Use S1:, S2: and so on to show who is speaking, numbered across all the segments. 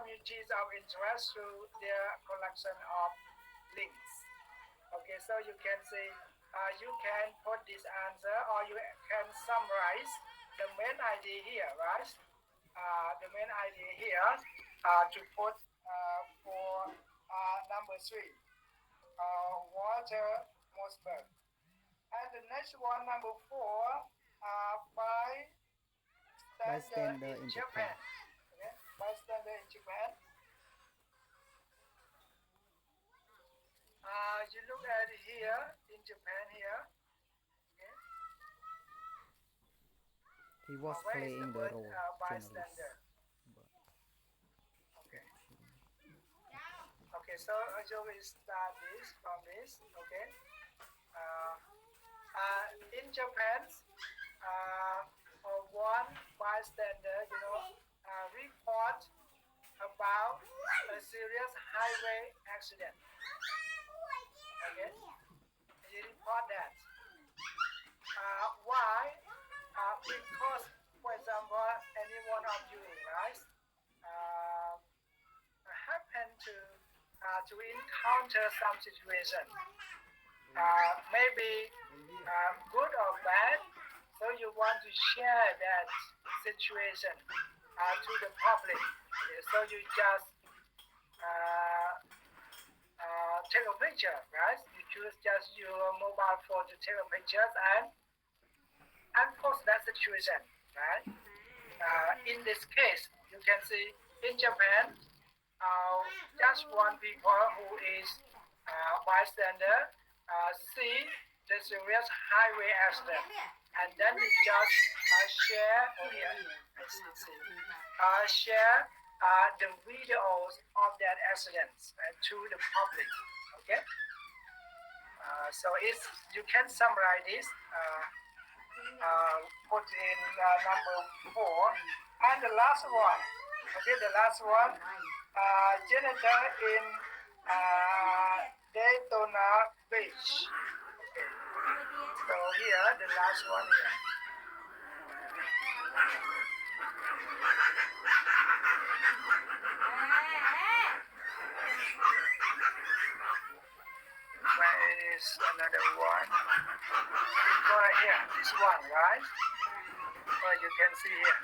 S1: communities of interest through their collection of links. Okay, so you can say you can put this answer or you can summarize the main idea here, right? The main idea here to put for number three, Walter Mossberg. And the next one, number four, bystander
S2: bystander
S1: in
S2: in
S1: Japan.
S2: Japan.
S1: Okay, bystander in Japan. You look at here in Japan here. Okay,
S2: He was
S1: where is the
S2: playing the
S1: word
S2: role journalist.
S1: bystander?
S2: But
S1: Okay. Okay, so we start this from this. Okay. Uh, in Japan, one bystander, report about a serious highway accident. Okay, he report that. Why? Because, for example, any one of you, right, happen to encounter some situation, maybe good or bad, so you want to share that situation to the public. Okay, so you just take a picture, right? You choose just your mobile phone to take a pictures and post that situation, right? In this case, you can see in Japan, just one people who is bystander see the serious highway accident, and then you just share share the videos of that accident to the public. Okay, so it's you can summarize this. Put in number four, and the last one. Okay, the last one. Janitor in Daytona Beach. Okay. So here, the last one here. Where is another one? Go right here. This one, right? Oh, you can see here.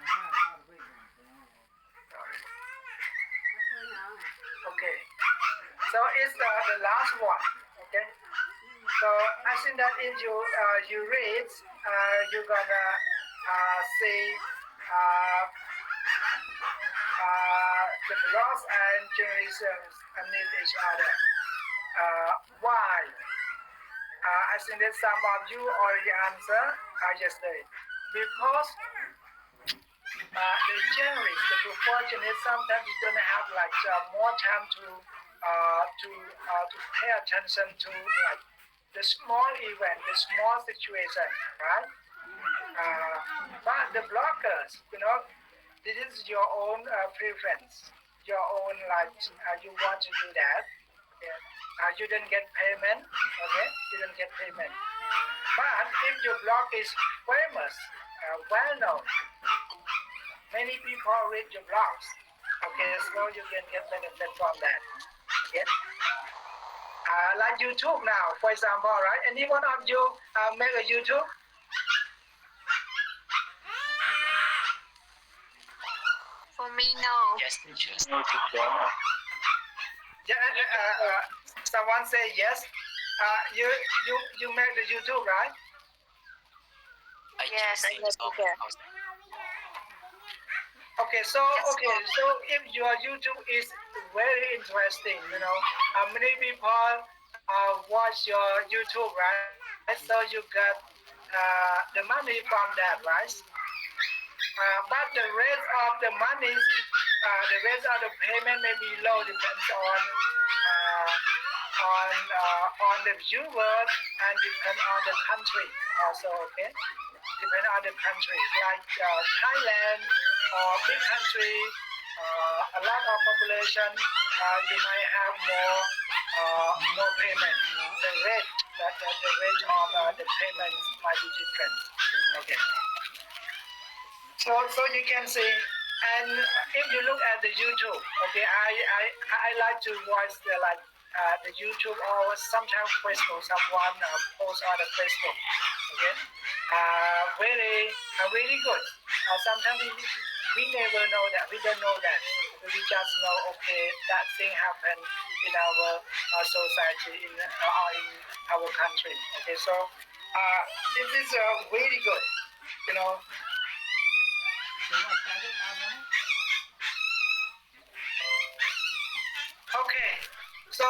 S1: Okay. So it's the last one. Okay. So I think that if you read, you're gonna see the blogs and generations need each other. Why? I think that some of you already answered yesterday. Because the generous, the proportionate, sometimes you don't have like more time to pay attention to like the small event, the small situation, right? But the blockers, this is your own preference, your own like you want to do that. Yeah. You didn't get payment, okay? You didn't get payment. But if your blog is famous, well known, many people read your blogs, okay? So you can get benefit from that. Okay? Like YouTube now, for example, right? Any one of you make a YouTube?
S3: For me, no.
S4: Yes, teacher. No teacher.
S1: Yeah, someone say yes. You make the YouTube, right?
S3: Yes,
S4: I
S3: yes,
S4: so.
S3: teacher.
S1: Okay, so if your YouTube is very interesting, many people watch your YouTube, right? So you get the money from that, right? But the rate of the money, the rate of the payment may be low, depends on the viewers and depend on the country also. Okay, depend on the country like Thailand or big country, a lot of population, you might have more payment. The rate of the payment might be different. Okay. So you can see And if you look at the YouTube, okay, I like to watch the YouTube or sometimes Facebook. Someone post on the Facebook, okay, very good. Sometimes we never know that, we don't know that. We just know, okay, that thing happened in our society, in our country. Okay, so this is really good, you know. Okay, so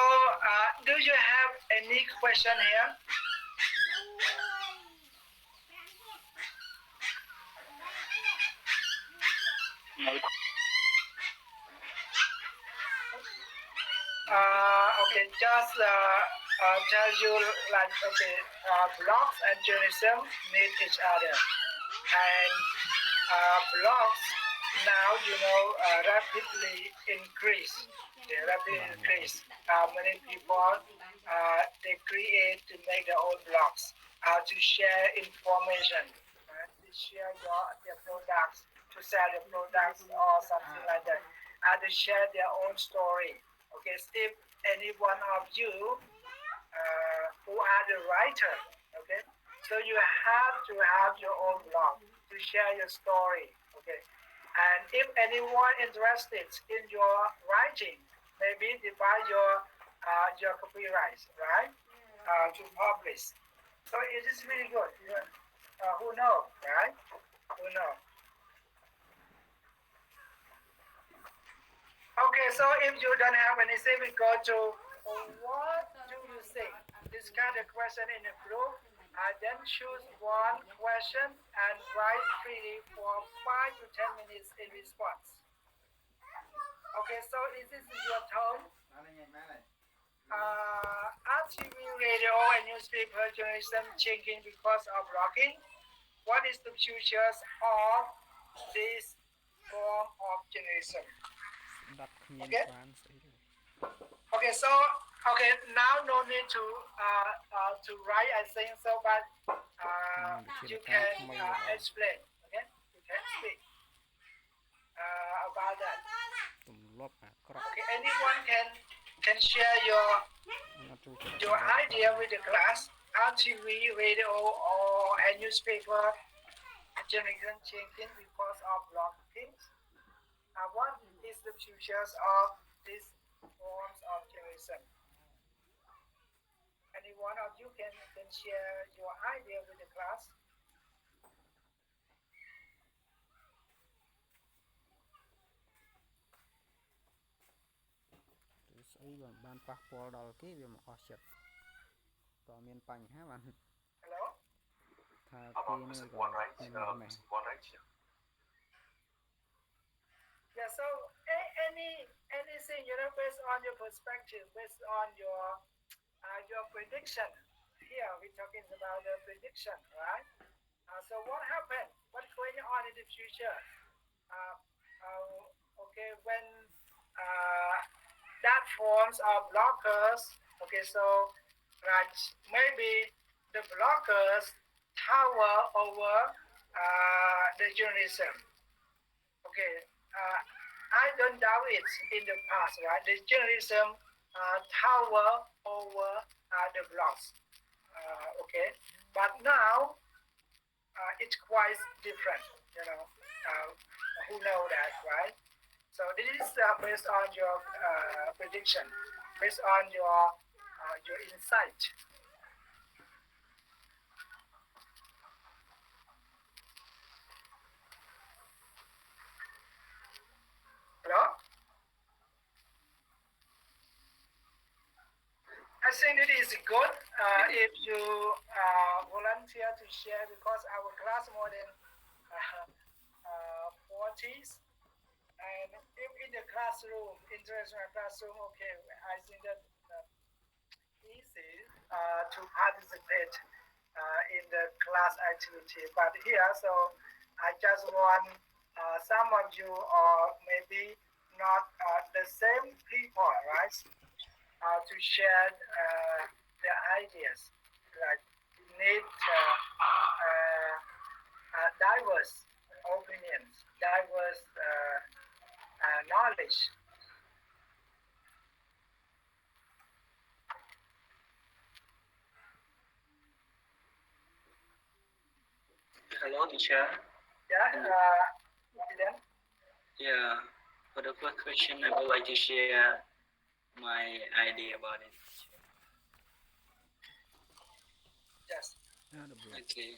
S1: do you have any question here?
S4: No.
S1: Okay, just tell you like, okay, blocks and journalism need each other, and blocks now, you know, rapidly increase. They rapidly increase. Many people they create to make their own blogs to share information, to share their products, to sell their products or something like that, to share their own story. Okay, so if any one of you who are the writer, okay, so you have to have your own blog to share your story, okay. And if anyone interested in your writing, maybe they buy your copyright, right, to publish. So it is really good. Who know, right? Who know? Okay, so if you don't have anything, we go to what do you think? This kind of question in a group. Then choose one question and write freely for 5 to 10 minutes in response. Okay, so this is your turn. RTV, radio, and newspaper journalism changing because of blogging. What is the future of this form of journalism?
S2: 10 គ្មាន
S1: Okay.
S2: បានស្អីទេ
S1: Okay, so okay, now no need to write, I think so, but you can explain. Okay, you can speak about that.
S2: ទម្លាប់អាក្រក់
S1: Okay, anyone can share your
S2: អត់ចូលចិត្ត
S1: your idea with the class, RTV, radio, or a newspaper journalism changing because of blogging. What is the futures of these forms of journalism? Any one of you can share your idea with the class.
S2: Thì ស្អីបានប៉ះពាល់ដល់គេវាមកអស់ចិត្តតើមានបញ្ហាបាន
S1: Hello?
S2: ថាគេនៅក៏មានម៉េះ
S1: Yeah, so anything, you know, based on your perspective, based on your prediction. Here we're talking about the prediction, right? So what happened? What's going on in the future? Okay, when that forms are blockers, okay, so right, maybe the blockers tower over the journalism. Okay, I don't doubt it in the past, right? The journalism tower over the blogs, okay, but now it's quite different, you know. Who know that, right? So this is based on your prediction, based on your insight. Hello? I think it is good if you volunteer to share, because our class more than 40s, and if in the classroom, international classroom, okay, I think that easy to participate in the class activity. But here, so I just want some of you, or maybe not the same people, right, to share their ideas. Like need diverse opinions, diverse knowledge.
S4: Hello, teacher.
S1: Yeah, then
S4: Yeah. For the first question, I would like to share my idea about it.
S1: yes,
S4: Okay.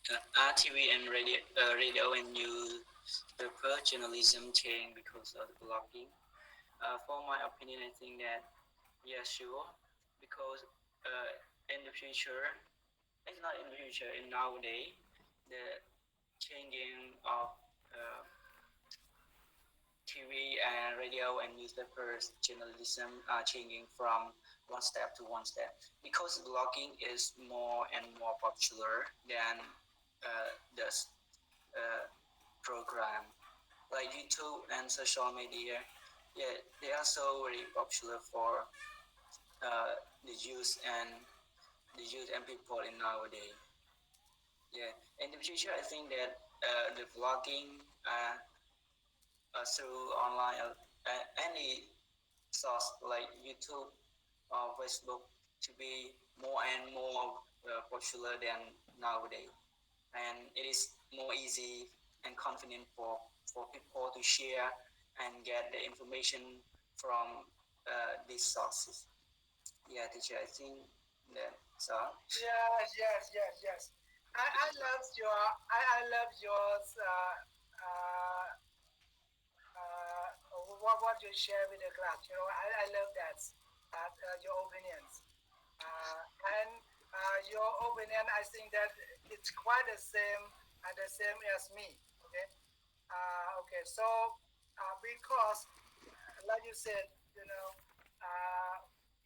S4: RTV and radio and newspaper journalism change because of the blogging. For my opinion, I think that yeah, sure, because in the future, it's not in the future. In nowadays, the changing of uh, TV and radio and newspapers journalism are changing from one step to one step because blogging is more and more popular than the program like YouTube and social media. Yeah, they are so very popular for the youth and people in nowadays. Yeah, in the future, I think that the vlogging through online any source like YouTube or Facebook to be more and more popular than nowadays, and it is more easy and convenient for people to share and get the information from these sources. Yeah, teacher, I think that's all.
S1: yes. I love your I love yours. What you share with the class. I love that. Your opinions. And your opinion, I think that it's quite the same as me. Okay. Okay. So because, like you said,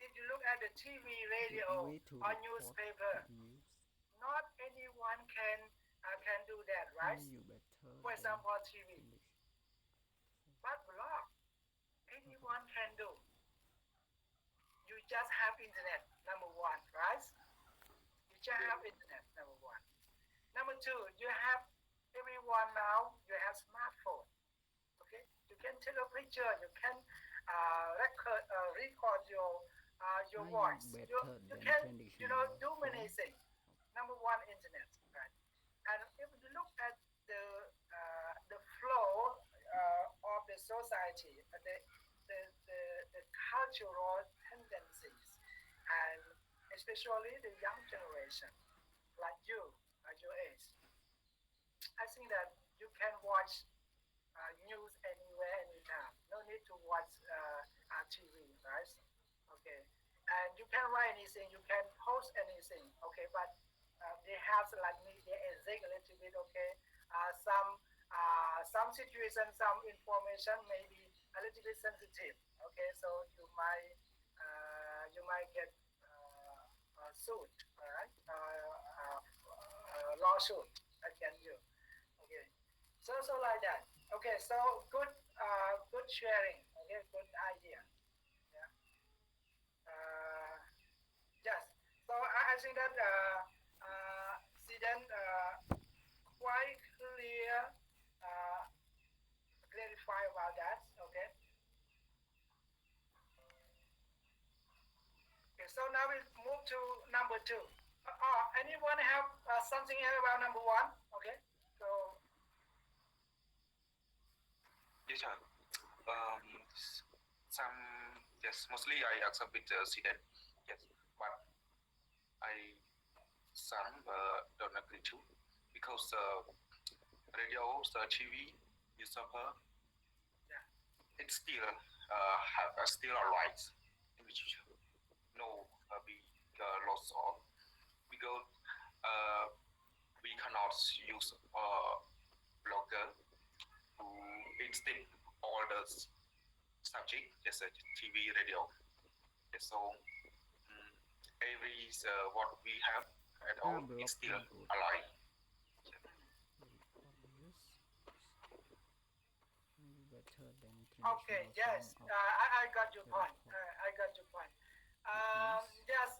S1: if you look at the TV,
S2: Good
S1: radio,
S2: way to
S1: or
S2: report
S1: newspaper,
S2: the news.
S1: not anyone can do that, right?
S2: Only you better
S1: For
S2: than
S1: example, TV,
S2: English.
S1: but blog, anyone can do. You just have internet, number one, right? You just have internet, number one. Number two, you have everyone now. You have smartphone. Okay, you can take a picture. You can record your
S2: Are you
S1: voice.
S2: better
S1: You
S2: than
S1: can
S2: traditional
S1: do many
S2: phone?
S1: things. Number one, internet, right? And if you look at the flow of the society, the, the the cultural tendencies, and especially the young generation, like you, at your age, I think that you can watch news anywhere, anytime. No need to watch TV, right? Okay. And you can write anything, you can post anything, okay? But they have like media ethic a little bit, okay? Some situation, some information may be a little bit sensitive, okay? So you might get sued, all right? Lawsuit against you, okay? So like that. Okay, so good sharing. Okay, good idea. Yeah. Uh, yes. So I think that see then quite uh, clarify about that. Okay. Okay. So now we move to number two. Anyone have something else about number one? Okay. So
S5: Yes, sir. Some, yes, mostly I accept with student. Yes, but I some don't agree to because radio, the TV, newspaper,
S1: yeah.
S5: it still have still a rights in which no be lost of because uh, we cannot use blogger to instinct all the subject, just TV, radio. So every what we have at
S2: A
S5: all
S2: blog
S5: is still
S2: good.
S5: alive.
S2: Report news. Are you better than
S1: Okay.
S2: traditional
S1: Yes.
S2: form of
S1: I got your point.
S2: report
S1: I got your point.
S2: news?
S1: Yes.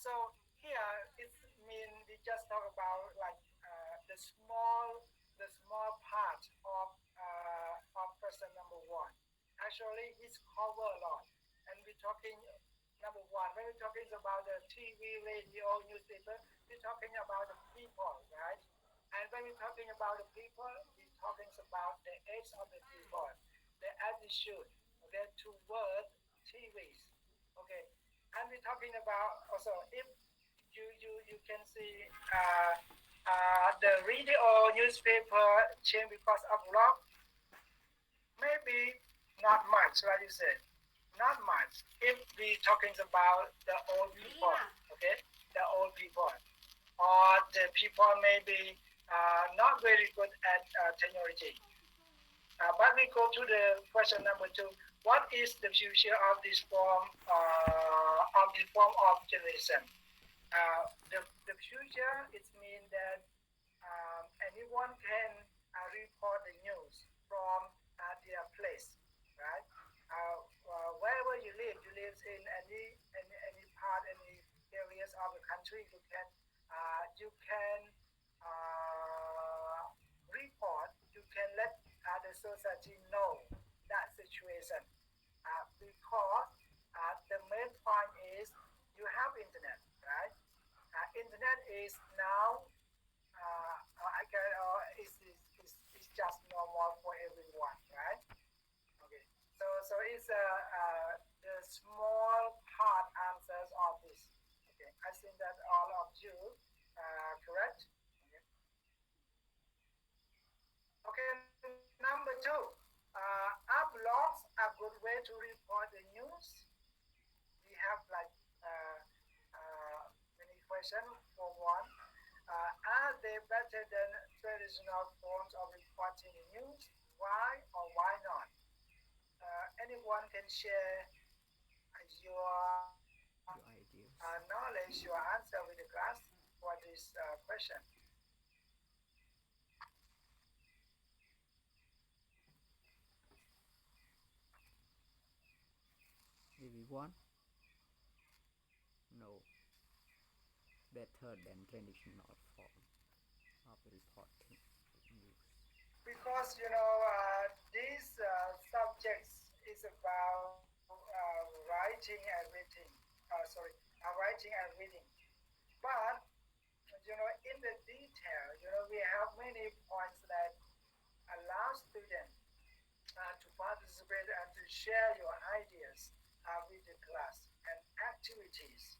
S1: So here it's mean we just talk about like the small the small part of person number one. Actually, it's cover a lot, and we're talking number one. When we're talking about the TV, radio, newspaper, we're talking about the people, right? And when we're talking about the people, we're talking about the age of the people, the attitude, okay, toward TVs, okay. And we're talking about also if you can see the radio newspaper change because of law, maybe not much, like you said, not much. If we talking about the old people, okay, the old people, or the people maybe not very good at technology. But we go to the question number two. What is the future of this form of journalism? The future it means that anyone can report the news from their place, right? Wherever you live in any part, any areas of the country, you can report, you can let the society know that situation because the main point is you have internet, right? Internet is now I can is just normal for everyone, right? Okay, so it's the small part answers of this. Okay, I think that all of you correct. Okay. Okay, number two. Are blogs a good way to report the news? We have like many questions for one. Are they better than traditional forms of reporting the news? Why or why not? Anyone can share your
S2: Your ideas.
S1: knowledge, your answer with the class for this question.
S2: Everyone? No. Better than traditional form of reporting news.
S1: Because these subjects is about writing and reading. Writing and reading. But in the detail, we have many points that allow students to participate and to share your ideas with the class and activities.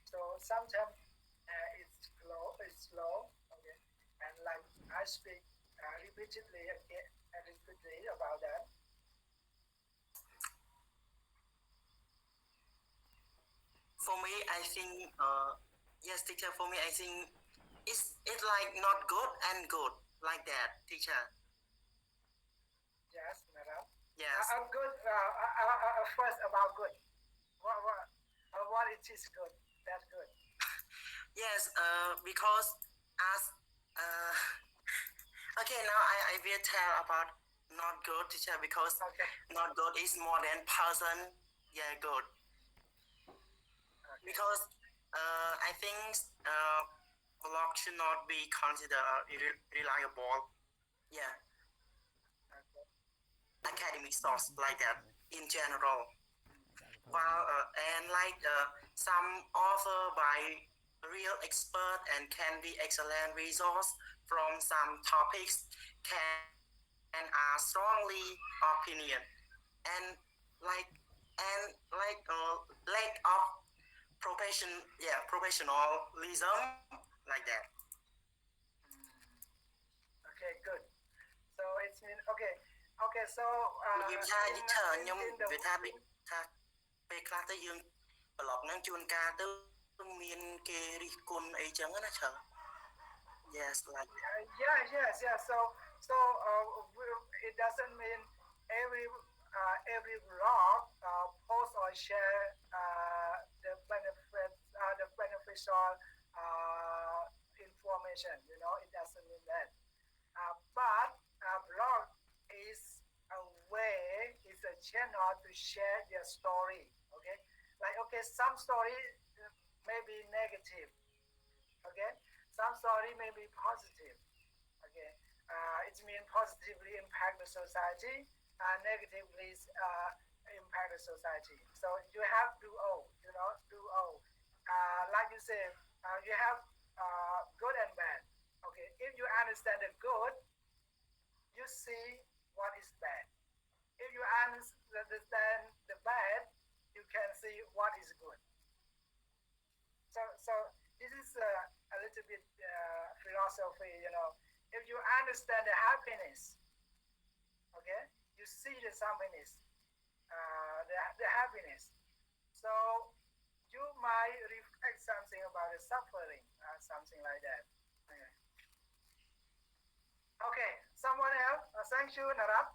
S1: So sometimes it's slow, okay, and like I speak repeatedly again and repeatedly about that.
S4: For me, I think, yes, teacher, for me, I think it's like not good and good, like that, teacher.
S1: Yes, madam.
S4: Yes.
S1: Good. First about good. What it is good? That's good.
S4: Yes, because as okay, now I will tell about not good, teacher, because
S1: Okay.
S4: not good is more than person. Yeah, good.
S1: Okay.
S4: Because I think blog should not be considered reliable. Yeah,
S1: Okay.
S4: academic source like that in general.
S2: Dạ,
S4: While and like some author by real expert and can be excellent resource from some topics can and are strongly opinion and like lack of professionalism like that.
S1: Okay. Good. So it's mean okay. Okay. So
S4: និយាយថាយីធ្វើខ្ញុំ
S1: in the
S4: វាថាពេលខ្លះទៅយើងប្លុកហ្នឹងជួនកាលទៅមានគេរិះគន់អីចឹងណាច្រើន Yes, like
S1: yes. So it doesn't mean every blog post or share the beneficial information. It doesn't mean that. But a blog is a way, is a channel to share your story. Okay, like some story may be negative. Okay, some story may be positive. Okay, it means positively impact the society and negatively impact the society. So you have duo, duo. Like you say, you have good and bad. Okay, if you understand the good, you see what is bad. If you understand the bad, you can see what is good. So this is a little bit philosophy. If you understand the happiness, okay, you see the happiness, the happiness. So you might reflect something about the suffering, something like that. Okay. Okay, someone else? Thank you, Narat.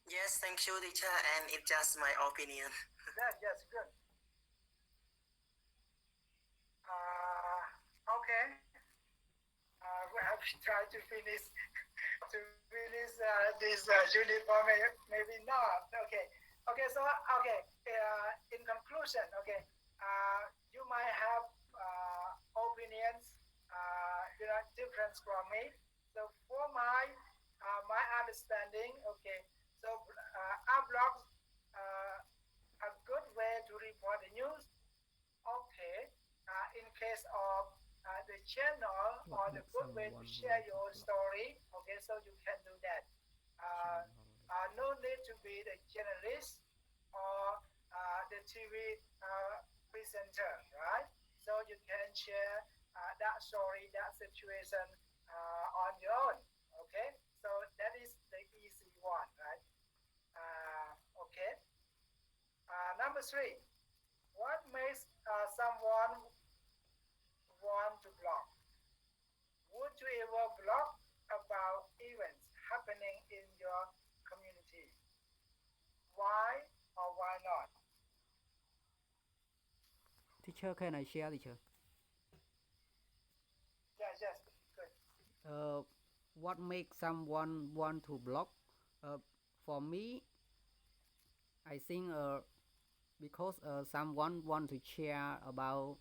S6: Yes, thank you, teacher, and it's just my opinion.
S1: Yes, good. Okay. We have tried to finish this unit, or maybe not. Okay. Okay. So okay. In conclusion, okay, you might have opinions, different from me. So for my understanding, okay. So our blogs a good way to report the news. Okay, in case of the channel or the good way to share your story, okay, so you can do that. No need to be the journalist or the TV presenter, right? So you can share that story, that situation on your own, okay? So that is the easy one, right? Okay. Number three, what makes someone want to blog? Would you ever blog about events happening in your community? Why or why not?
S2: Teacher, can I share, teacher?
S1: Yes, good.
S2: What makes someone want to blog? For me, I think because someone want to share about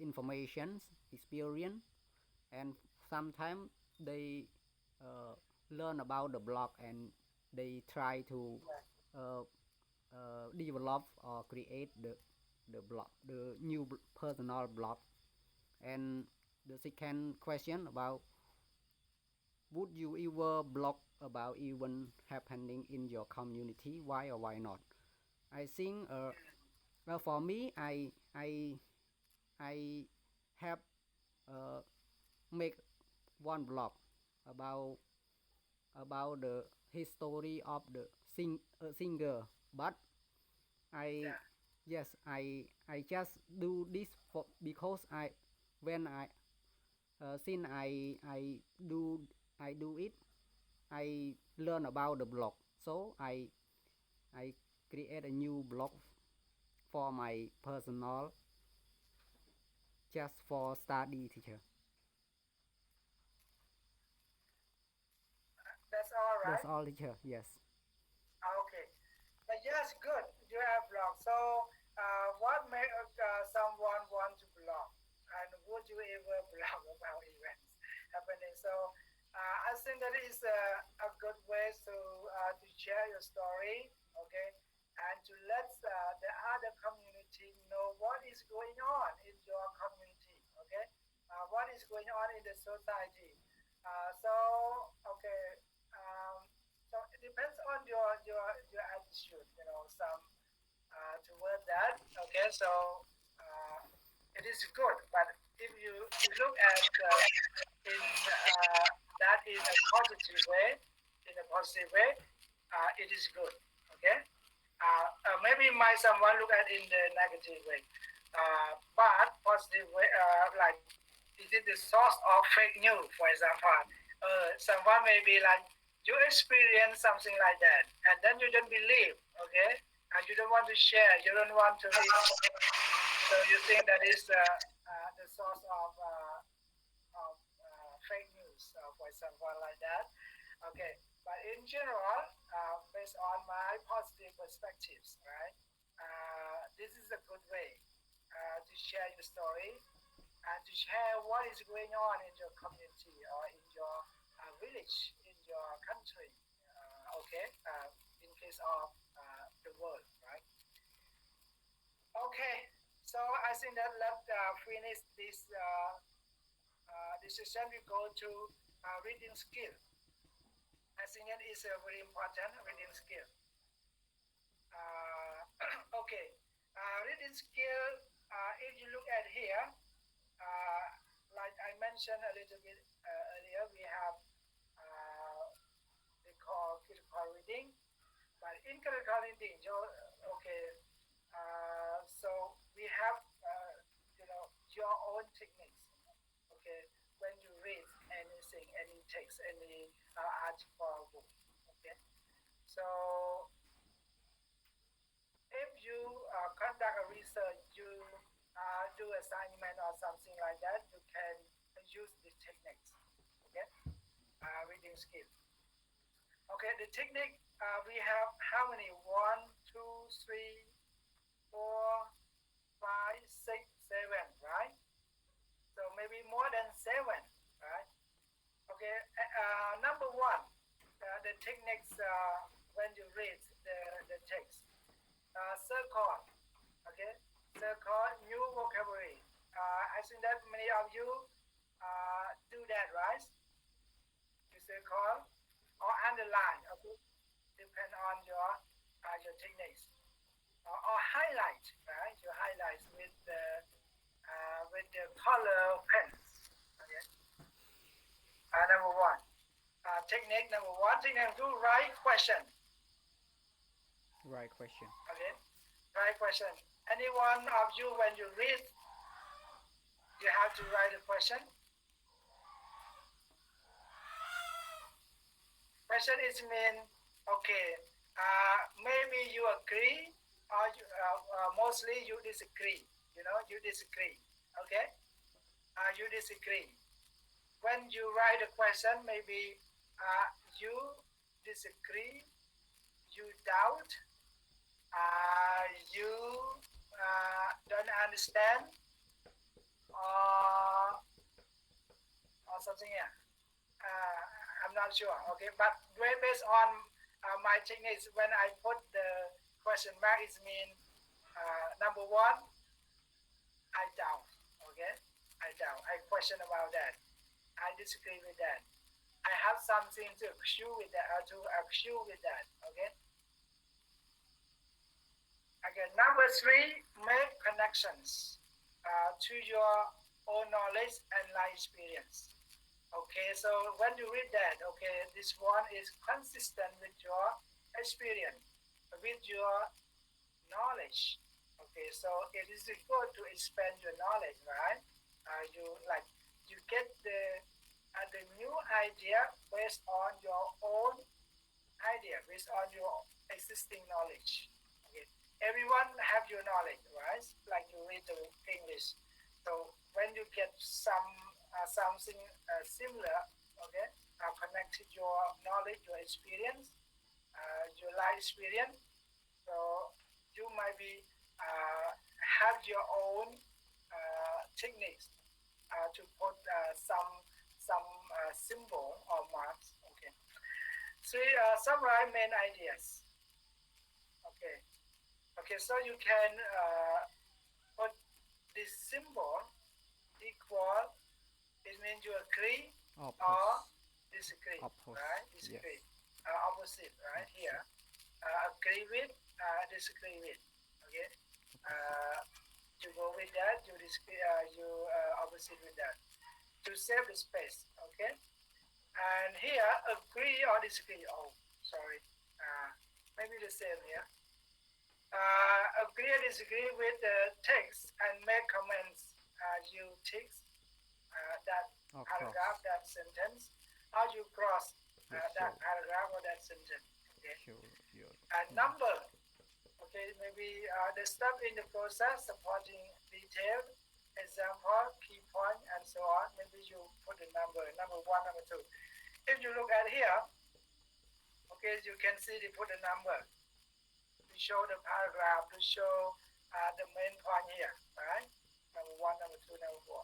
S2: information, experience, and sometimes they learn about the blog and they try to uh, develop or create the blog, the new personal blog. And the second question about, would you ever blog about event happening in your community? Why or why not? I think for me, I have make one blog about the history of the singer, but I
S1: Yeah.
S2: yes I just do this for because when I since I do it, I learn about the blog, so I create a new blog for my personal, just for study, teacher.
S1: That's all
S2: That's
S1: right.
S2: all, teacher. Yes.
S1: Okay. Yes, good. You have blog. So, what make someone want to blog? And would you ever blog about events happening? So, I think that is a good way to share your story, okay, and to let the other community know what is going on in your community, okay, what is going on in the society. So, okay, um, so it depends on your attitude, some toward that. Okay, so uh, it is good, but if you look at in that in a positive way, it is good. Okay, maybe might someone look at in the negative way, but positive way, like is it the source of fake news, for example? Someone may be like, you experience something like that, and then you don't believe, okay? And you don't want to share, you don't want to read. So you think that is the source of fake news, for someone like that. Okay, but in general, based on my positive perspectives, right? This is a good way to share your story and to share what is going on in your community or in your village, in your country. Okay, in case of the world, right? Okay, so I think that let's finish this session. We go to reading skill. I think that is a very important reading skill. Okay, reading skill. If you look at here, like I mentioned a little bit earlier, we have they call critical reading, but in critical reading, okay, so we have your own techniques. Okay, when you read anything, any text, any article or book. Okay, so if you conduct a research, you do assignment or something like that, you can use these techniques. Okay, reading skill. Okay, the technique we have how many? 1, 2, 3, 4, 5, 6, 7, right? So maybe more than 7, right? Okay, number 1, the techniques when you read the text. Circle, okay? Circle new vocabulary. I think that many of you do that, right? You circle or underline, okay? Depend on your techniques. Or highlight, right? You highlight with the color pens. Okay. Number 1. Technique number 1. Technique number 2. Write question.
S2: Right question.
S1: Okay. Write question. Any one of you, when you read, you have to write a question. Question is mean, okay, maybe you agree or mostly you disagree. You disagree. Okay? You disagree. When you write a question, maybe you disagree, you doubt, you don't understand, or something else. I'm not sure. Okay, but based on my techniques, when I put the question mark, it means number 1, I doubt. Okay, I doubt. I question about that. I disagree with that. I have something to accuse with that. Okay. Again, number 3, make connections to your own knowledge and life experience. Okay, so when you read that, okay, this one is consistent with your experience, with your knowledge. Okay, so it is good to expand your knowledge, right? You get the new idea based on your own idea, based on your existing knowledge. Okay, everyone have your knowledge, right? Like you read the English. So when you get something similar, okay, connected your knowledge, your experience, your life experience, so you might be have your own techniques to put some symbol or marks. Okay. So summarize main ideas. Okay. Okay. So you can put this symbol equal. It means you agree or disagree. Right? Disagree. Yes. Opposite. Right here. Agree with. Disagree with. Okay. You go with that. You disagree. You opposite with that. To save the space. Okay. And here, agree or disagree. Oh, sorry. Maybe the same here. Agree or disagree with the text and make comments. You text that paragraph, that sentence. How you cross that paragraph or that sentence. Okay.
S2: Sure.
S1: And number. Okay, maybe the step in the process, supporting detail, example, key point, and so on. Maybe you put the number 1, number 2. If you look at here, okay, you can see they put a number to show the paragraph, to show the main point here, right? Number 1, number 2, number 4.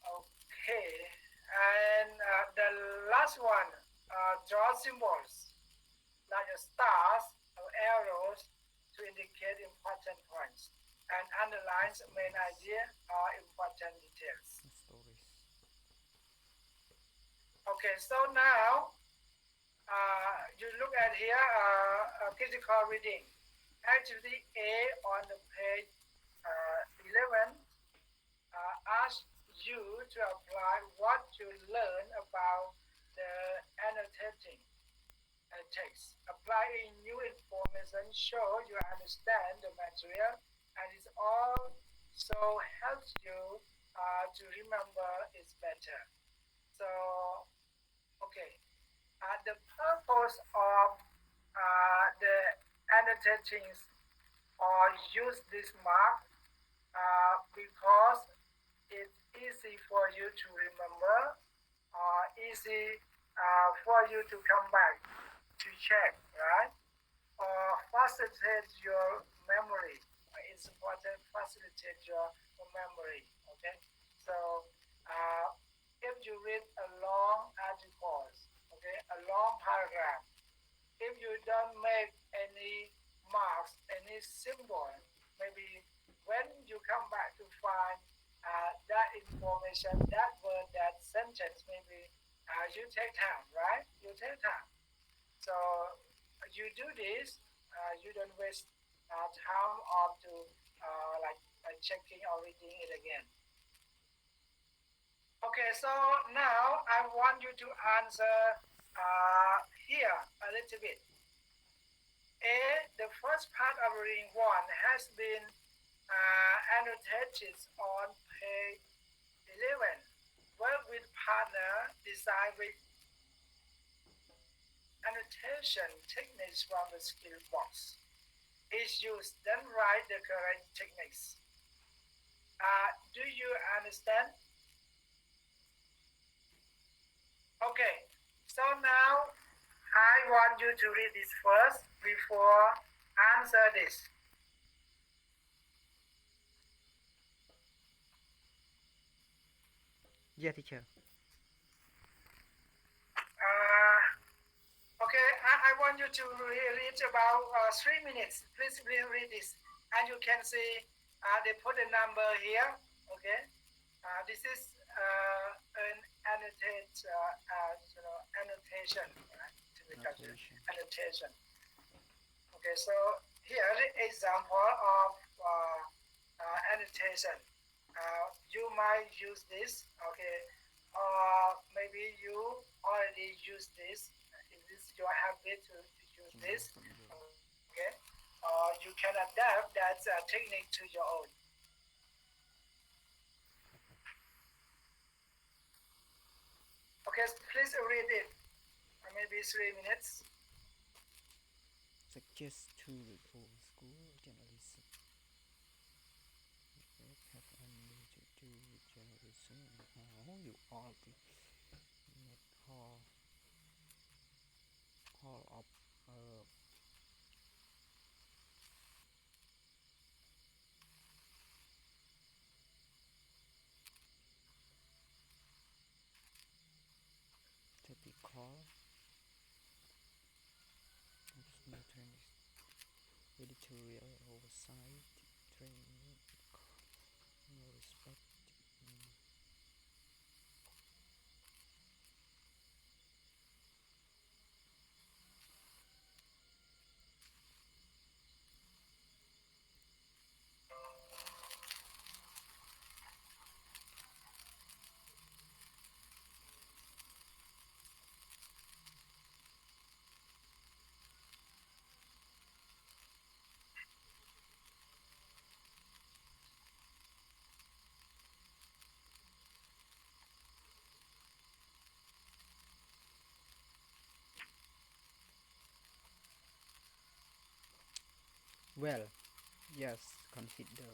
S1: Okay, and the last one, draw symbols like stars or arrows to indicate important points and underlines main idea or important details.
S2: Stories.
S1: Okay, so now you look at here critical reading. Activity A on the page 11 asks you to apply what you learn about the annotating text. Applying new information show you understand the material and it also helps you to remember it better. So, okay, the purpose of the annotating or use this mark because it's easy for you to remember, easy for you to come back to check, right? Or facilitate your memory. It's important facilitate your memory. Okay, so uh, if you read a long article, okay, a long paragraph, if you don't make any marks, any symbol, maybe when you come back to find that information, that word, that sentence, maybe you take time, right? You take time. So you do this, you don't waste time of to like checking or reading it again. Okay, so now I want you to answer here a little bit. A, the first part of reading one has been annotated on page 11. Work with partner, design with annotation techniques from the skill box. Is used, then write the correct techniques. Do you understand? Okay, so now I want you to read this first before answer this.
S2: Yeah, teacher.
S1: Okay, I want you to read about 3 minutes. Please read this. And you can see they put a number here. Okay, this is an annotation. Right? Annotation. Okay, so here example of annotation. You might use this. Okay, or maybe you already use this. If this is your habit to use this, okay, you can adapt that technique to your own. Okay, please read it. Maybe 3 minutes.
S2: Suggest to the old school journalism. Have only to do with journalism. How you all the net hall of to be called editorial oversight training no respect. Well, yes, consider.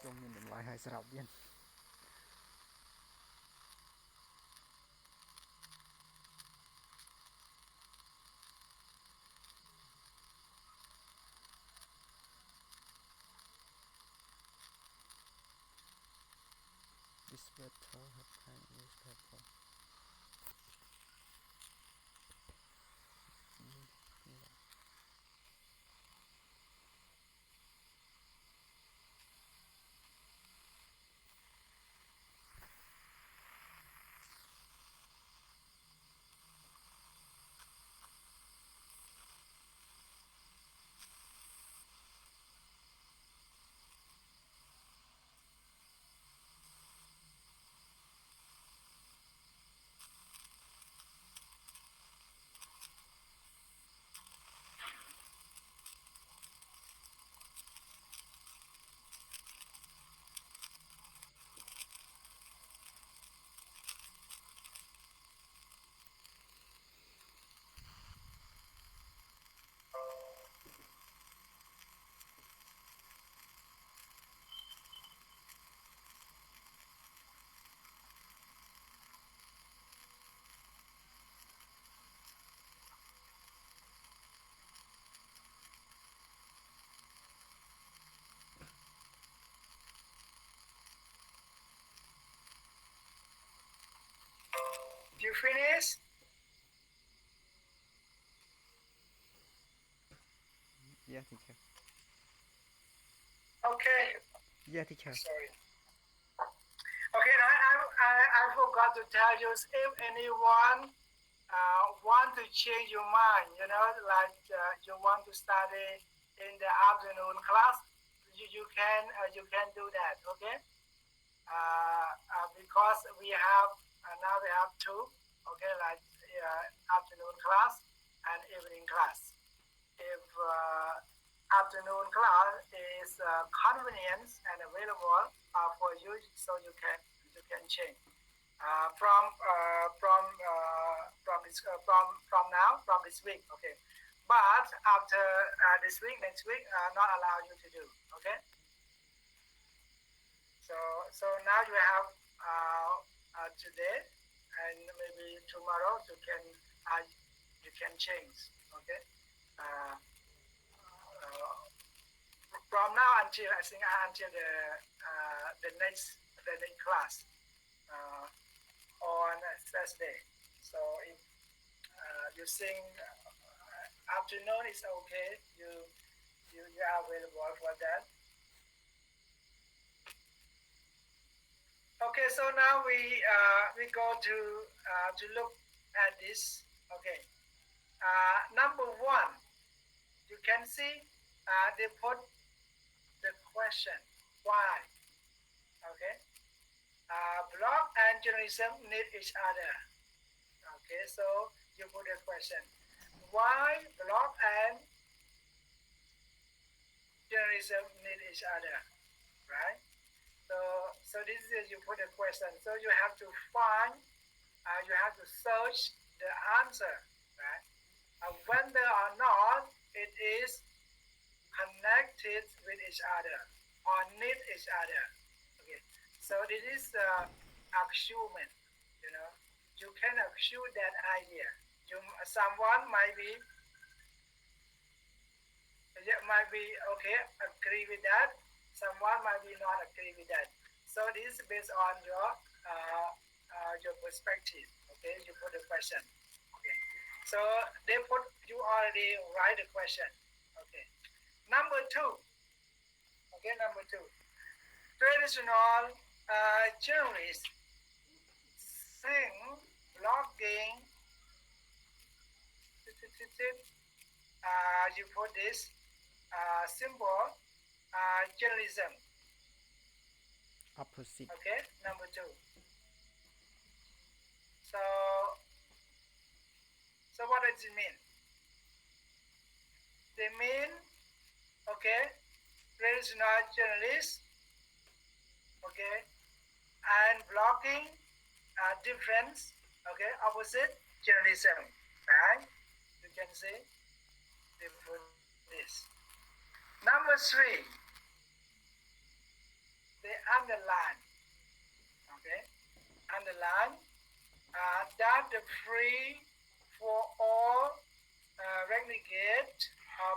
S2: chungមានតម្លៃហើយស្រាប់ទៀត This better have kind newspaper.
S1: You finish?
S2: Yeah, teacher.
S1: Okay.
S2: Yeah, teacher.
S1: Sorry. Okay, I forgot to tell you, if anyone want to change your mind, you know, like you want to study in the afternoon class, you can do that, okay? Because we have now we have two, okay, like afternoon class and evening class. If afternoon class is convenient and available for you, so you can change from now, from this week, okay. But after this week, next week, not allow you to do, okay. So now you have today, and maybe tomorrow you can change, okay. From now until I think until the next class on Thursday. So if you think afternoon is okay, you are available for that. Okay, so now we go to look at this. Okay, number one, you can see they put the question why. Okay, block and journalism need each other. Okay, so you put a question: why block and journalism need each other, right? So this is you put a question. So you have to find, you have to search the answer, right? Whether or not it is connected with each other or need each other. Okay. So this is assessment. You know, you can assume that idea. Someone might be okay, agree with that. Someone might be not agree with that. So this is based on your perspective. Okay, you put the question. Okay, so you already write the question. Okay, number two. Okay, number two. Traditional journalists think blogging. You put this symbol journalism.
S2: Opposite.
S1: Okay, number two. So what does it mean? They mean, okay, traditional journalists, okay, and blogging different, okay, opposite journalism, right? You can see they put this. Number three. they underline, okay, underline that the free for all renegade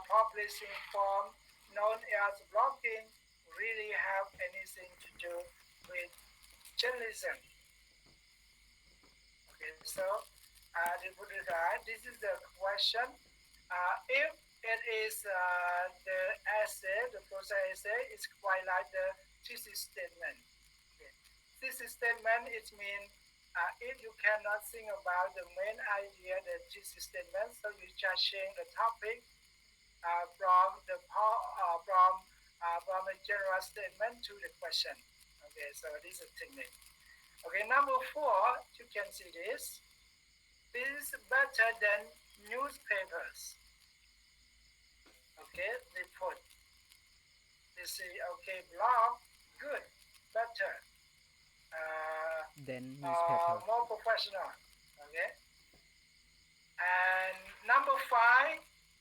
S1: publishing form known as blogging really have anything to do with journalism. Okay, so this is the question. If it is the essay, the process essay, it's quite like the thesis statement. Okay. Thesis statement, it means if you cannot think about the main idea, the thesis statement, so you just change the topic from a general statement to the question. Okay, so this is a technique. Okay, number 4, you can see this. This is better than newspapers. Okay, they put. They say, okay, blog, good, better.
S2: Then newspaper.
S1: More professional. Okay. And number 5,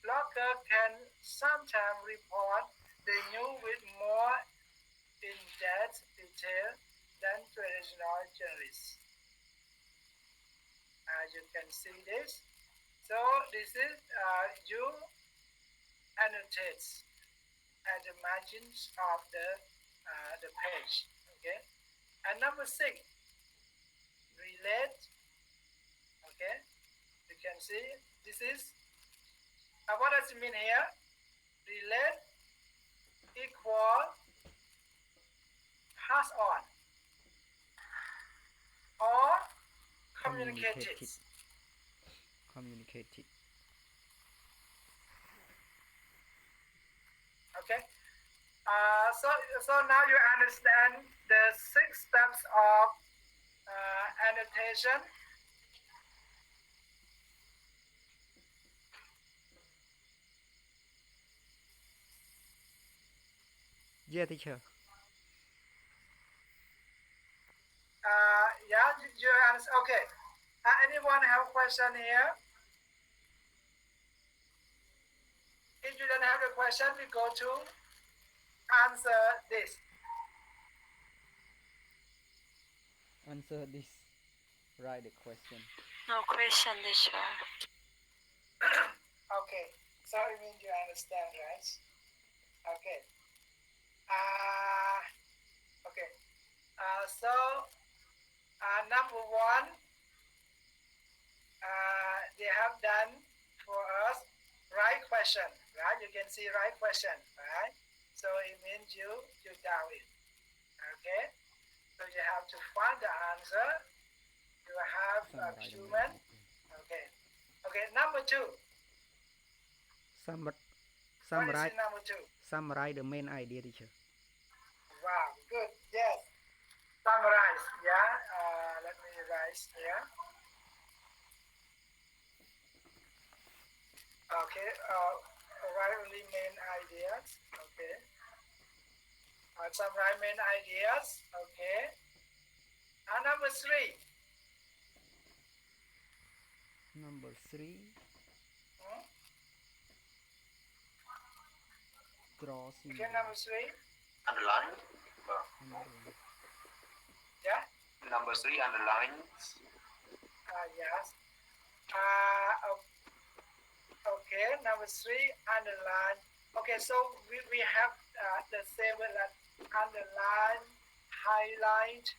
S1: blogger can sometimes report the news with more in-depth detail than traditional journalists. As you can see this. So this is you annotate at the margins of the page. Okay. And number 6, relate. Okay. You can see this is what does it mean here? Relate equal pass on or communicated.
S2: Communicated.
S1: Okay. So now you understand the 6 steps of annotation.
S2: Yeah, teacher.
S1: Yeah, you understand? Okay. Anyone have a question here? If you don't have a question, we go to answer this.
S2: Answer this. Write the question.
S3: No question, teacher.
S1: Okay. So it means you understand, right? Okay. Okay. So number 1, they have done for us right question, right? You can see right question, right? So it means you doubt it. Okay. So you have to find the answer. You have a human. Okay. Okay. Number 2. What is number 2?
S2: Summarize the main idea, teacher.
S1: Wow, good. Yes. Summarize. Yeah. Let me write here. Okay. Write only main ideas. Okay. Summarize main ideas. Okay. And number 3.
S2: Number 3. Draw symbol.
S1: Okay. Number 3.
S5: Underline.
S1: Yeah.
S5: Number 3, underline.
S1: Yes. Okay. Number 3, underline. Okay. So we have the same with that underline, highlight.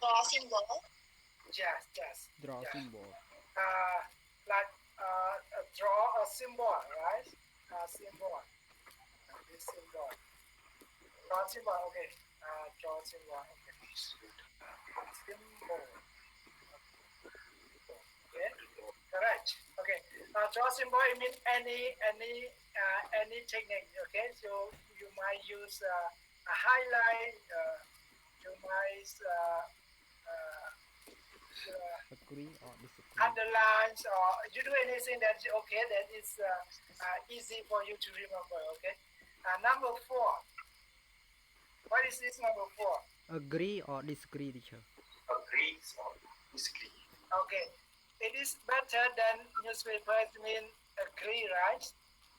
S3: Draw symbol.
S1: Yes.
S2: Draw symbol.
S1: Like draw a symbol, right? Symbol. This symbol. Draw symbol. Okay. Draw symbol. Okay. Symbol. Okay. Correct. Okay. Draw symbol. It means any technique. Okay. So you might use a highlight. You might
S2: Agree or disagree?
S1: underlines, or you do anything that okay that is easy for you to remember. Okay. Number 4. What is this number 4?
S2: Agree or disagree, teacher.
S5: Agree or disagree.
S1: Okay. It is better than newspapers mean agree, right?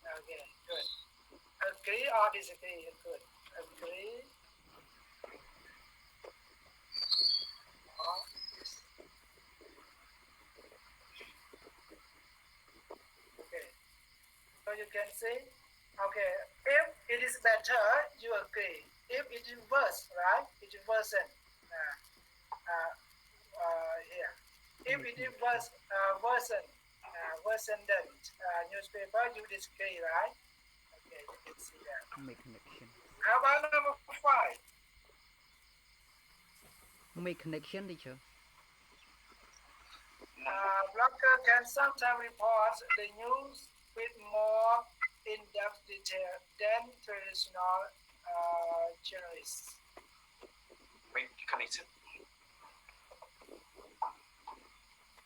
S1: Okay, good. Agree or disagree? Good. Agree or okay. So you can say, okay, if it is better, you agree. If it is worse, right? It is worsen. Here. If it is worsen than newspaper, you disagree, right? Okay, you can see that.
S2: Make connection.
S1: How about number 5?
S2: Make connection, teacher.
S1: Blogger can sometimes report the news with more in-depth detail than traditional journalists.
S5: Make connection.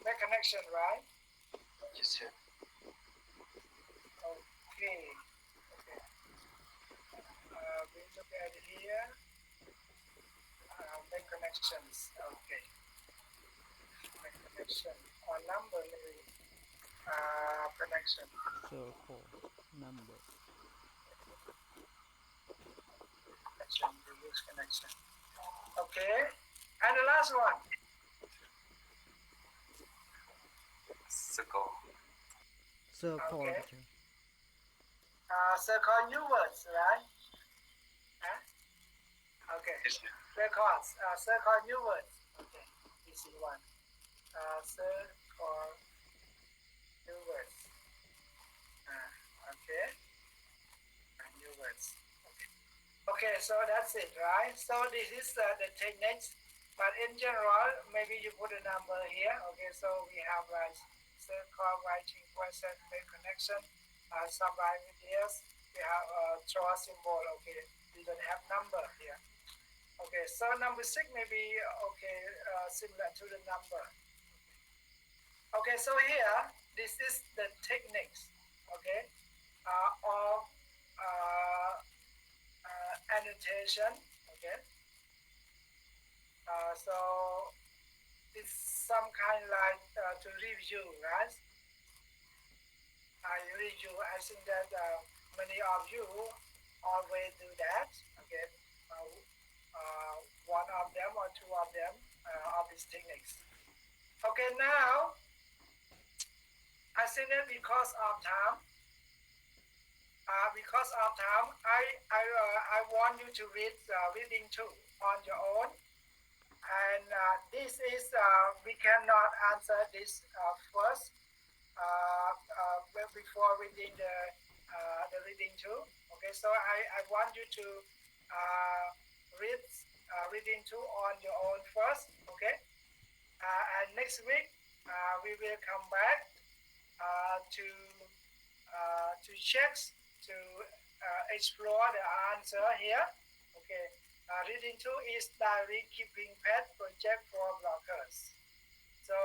S1: Make connection, right?
S5: Yes, sir.
S1: Okay. We look at here. Make connections. Okay. Make connection or number maybe. Connection.
S2: Circle number.
S1: Connection. We use connection. Okay. And the last one.
S5: Circle.
S2: Circle,
S1: Okay.
S2: teacher.
S1: Circle new words, right? Huh? Okay.
S5: Yes, sir.
S1: Records. Circle new words. Okay. Easy one. Circle new words. Okay. New words. Okay, so that's it, right? So this is the techniques, but in general, maybe you put a number here. Okay, so we have like circle, writing, question, make connection, summarize ideas. We have draw symbol. Okay, we don't have number here. Okay, so number 6 maybe okay similar to the number. Okay, so here this is the techniques. Okay, of annotation. Okay, so it's some kind like to review, right? Review. I think that many of you always do that. Okay, one of them or two of them of these techniques. Okay, now I think that because of time, I want you to read reading 2 on your own. And this is we cannot answer this first before reading the reading 2. Okay, so I want you to read reading 2 on your own first. Okay, and next week we will come back to check to explore the answer here. Okay, reading 2 is diary keeping pet project for bloggers. So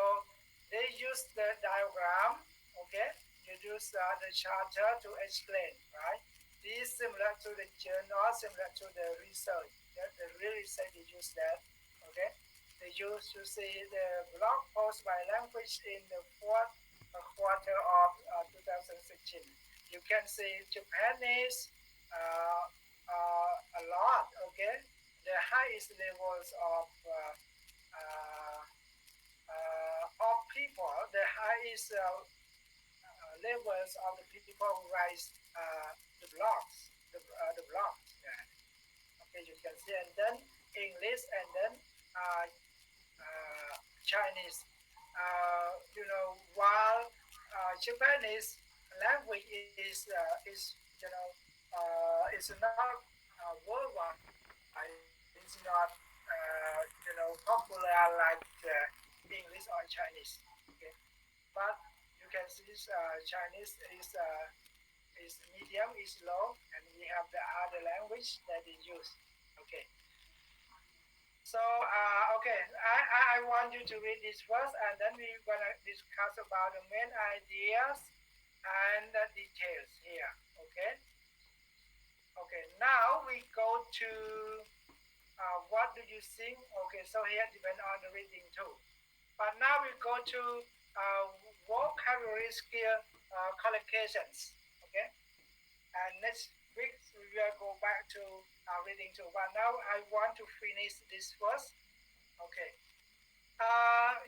S1: they use the diagram. Okay, you use the charter to explain, right? This is similar to the journal, similar to the research. The real research they use that. Okay, they used to see the blog post by language in the fourth quarter of 2016. You can see Japanese a lot. Okay, the highest levels of people, the highest levels of the people who write the blogs, the blogs. Yeah. Okay, you can see, and then English, and then Chinese. While Japanese language is not worldwide. It's not popular like English or Chinese. Okay, but you can see this Chinese is medium, is low, and we have the other language that is used. Okay. So okay, I want you to read this first, and then we're gonna discuss about the main ideas and the details here. Okay. Okay. Now we go to what do you think? Okay. So here depend on the reading too. But now we go to vocabulary skill collocations. Okay. And next week we will go back to reading 2. But now I want to finish this first. Okay.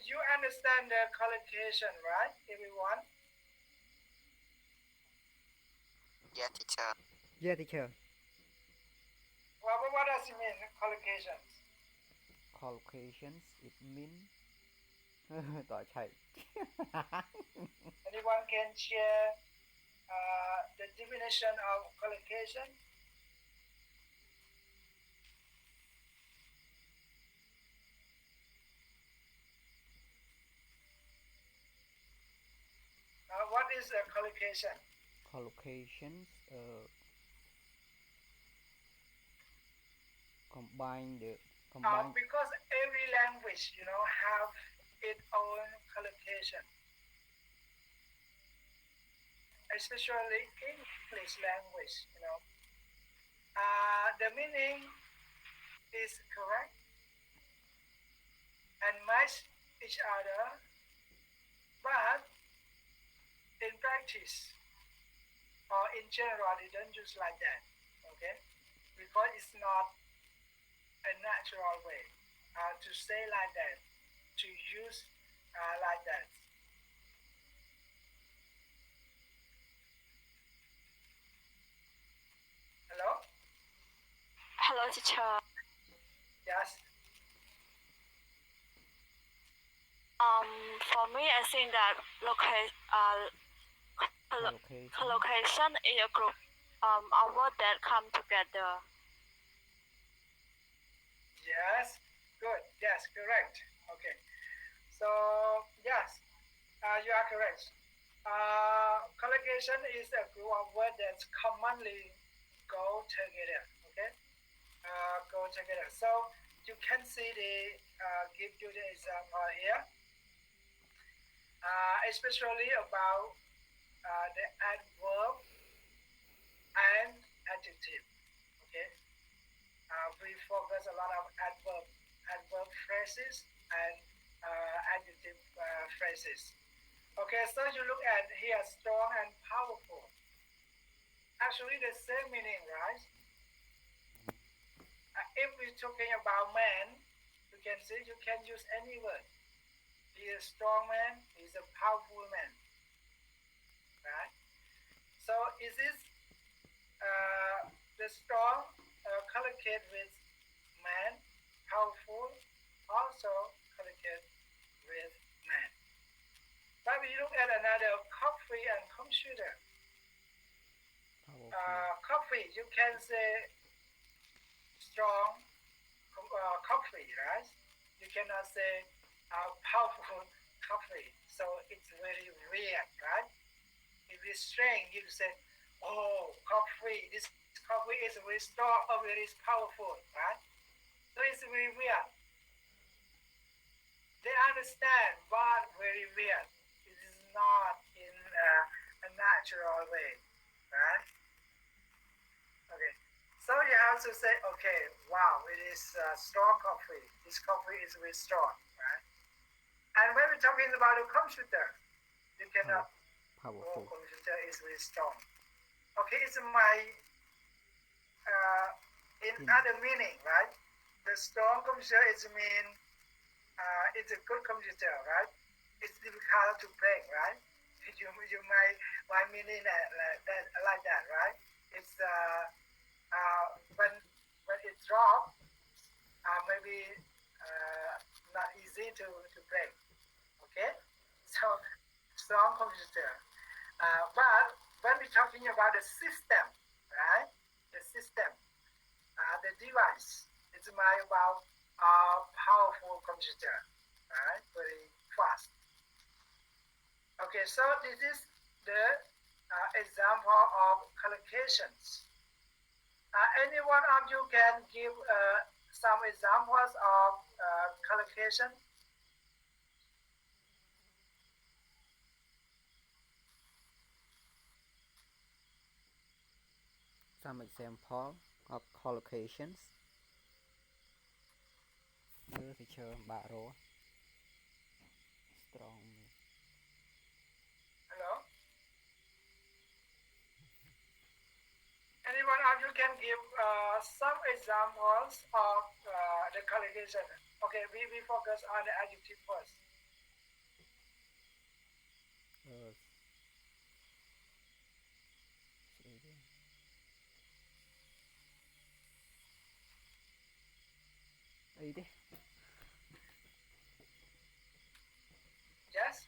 S1: You understand the collocation, right, everyone?
S6: Yes, teacher.
S2: Yeah, teacher.
S1: What does it mean, collocations?
S2: Collocations, it mean ต่อใช่
S1: Anyone can share the definition of collocation? What is a collocation?
S2: Collocations combine
S1: Because every language, have its own collocation. Especially English language, the meaning is correct and match each other, but in practice or in general, they don't use like that, okay? Because it's not a natural way to say like that, to use like that. Hello?
S3: Hello, teacher.
S1: Yes.
S3: For me, I think that collocation is a group of words that come together.
S1: Yes, good. Yes, correct. Okay. So, yes, you are correct. Collocation is a group of words that commonly go together. Okay? Go together. So, you can see give you the example here. Especially about the adverb and adjective. Okay? We focus a lot of adverb phrases and adjective phrases. Okay, so you look at here, strong and powerful. Actually, the same meaning, right? If we're talking about man, you can see you can use any word. He is a strong man, he is a powerful man. Right? So is this the strong collocate with man, powerful, also collocate with man. But we look at another coffee and computer. Coffee, you can say strong coffee, right? You cannot say powerful coffee. So it's very weird, right? If it's strange, you say, oh, coffee, this coffee is very strong or very powerful, right? So it's very weird. They understand, but very weird. It is not in a natural way, right? Okay. So you have to say, okay, wow, it is strong coffee. This coffee is very strong, right? And when we're talking about a computer, you cannot.
S2: Powerful.
S1: Computer is very strong. Okay, it's my in other meaning, right? The strong computer is mean it's a good computer, right? It's difficult to break, right? You might meaning like that, right? It's when it drops, maybe not easy to break. Okay, so strong computer. But when we're talking about the system, right? The system, the device, it's about powerful computer, right? Very fast. Okay, so this is the example of collocations. Any one of you can give some examples of collocation?
S2: Some example of collocations. Teacher Baro. Strong.
S1: Hello? anyone of you can give some examples of the collocation. Okay, we focus on the adjective first.
S2: Ấy thế.
S1: Yes.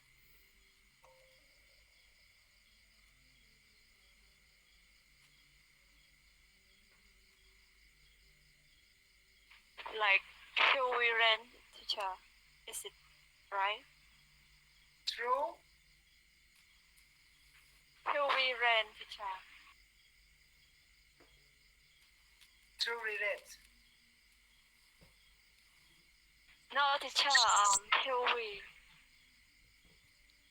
S3: Like coherent, teacher. Is it right?
S1: True.
S3: Coherent, teacher.
S1: True relate.
S3: No, teacher. Coherent.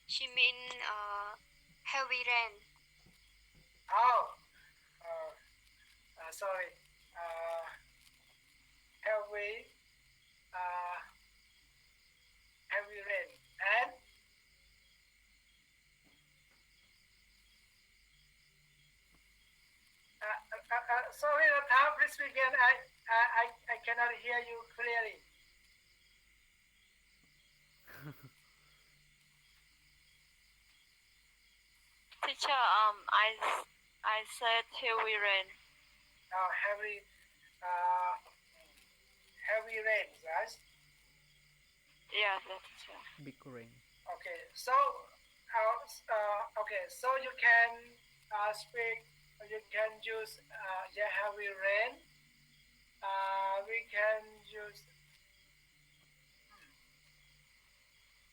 S7: She mean heavy rain.
S1: Oh. Sorry. Heavy rain and sorry, Nathan, please begin. I cannot hear you clearly.
S3: Teacher, I said heavy rain.
S1: Heavy rain, right?
S3: Yeah, that teacher.
S2: Big rain.
S1: Okay, so you can speak. You can use heavy rain. We can use,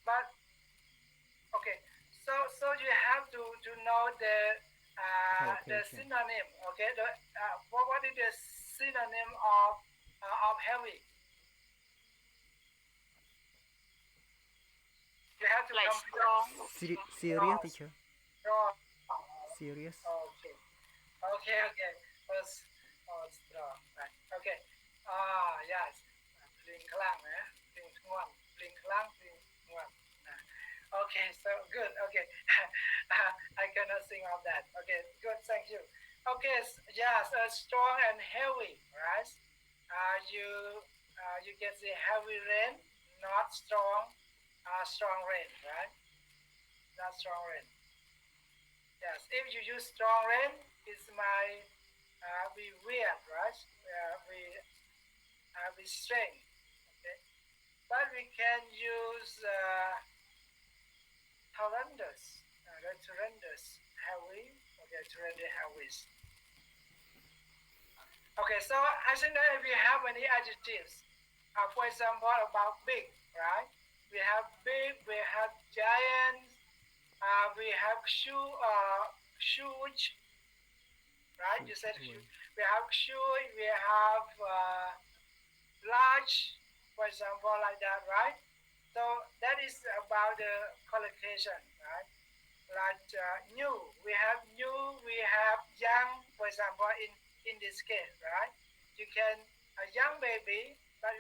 S1: but okay. So you have to know the
S2: Collocation.
S1: synonym. Okay, what is the synonym of heavy? You have to
S3: Like
S1: come
S3: strong.
S2: Serious teacher.
S1: strong.
S2: Serious.
S1: Okay. First, strong. Right. Okay. Yes. เพลงคลั่งนะเพลงง่วนเพลงคลั่งเพลงง่วน Okay, so good. Okay. I cannot sing all that. Okay, good. Thank you. Okay, yes, strong and heavy, right? You can say heavy rain, not strong, strong rain, right? Not strong rain. Yes, if you use strong rain, it might be weird, right? We strange. Okay, but we can use torrentious, heavy. Okay, torrentious heavy. Okay, so I think that we have many adjectives. For example, about big, right? We have big, we have giant, we have huge, right? You said huge. We have huge, we have large, for example, like that, right? So that is about the collocation, right? Like new, we have young, for example, in this case, right? You can a young baby, but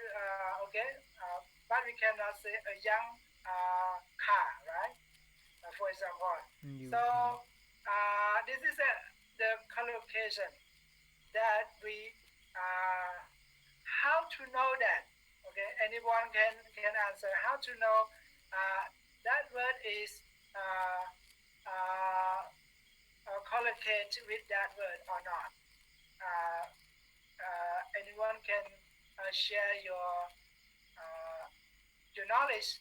S1: but we cannot say a young car, right? For example. So this is the collocation that we how to know that. Okay, anyone can answer how to know that word is collocate with that word or not. Anyone can share your knowledge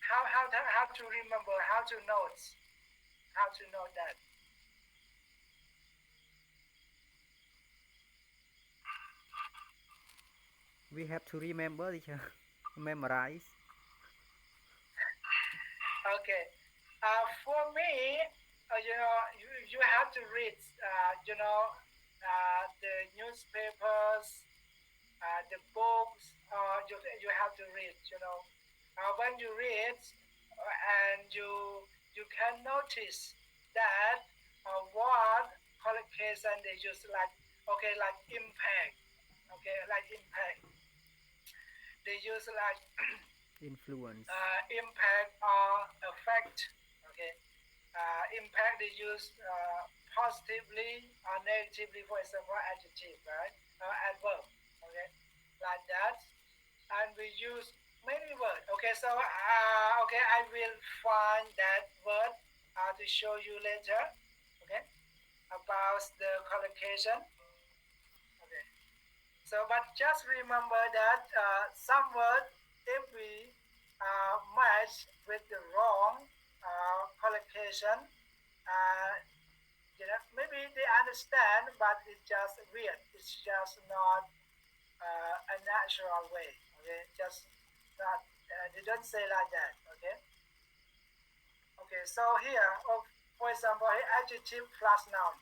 S1: how to remember, how to know that.
S2: We have to remember, teacher. Memorize.
S1: Okay. For me, you have to read, the newspapers, the books. You have to read. When you read, and you can notice that what collocation they use like impact. Okay, like impact. They use like
S2: Influence.
S1: impact or effect. Okay, impact the use positively or negatively, for example, adjective, right? Adverb, okay, like that. And we use many words. Okay, so okay, I will find that word to show you later. Okay, about the collocation. Okay, so but just remember that some word, if we match with the wrong collocation, uh, maybe they understand, but it's just weird. It's just not a natural way. Okay, just not. They don't say like that. Okay. Okay. So here, for example, here, adjective plus noun.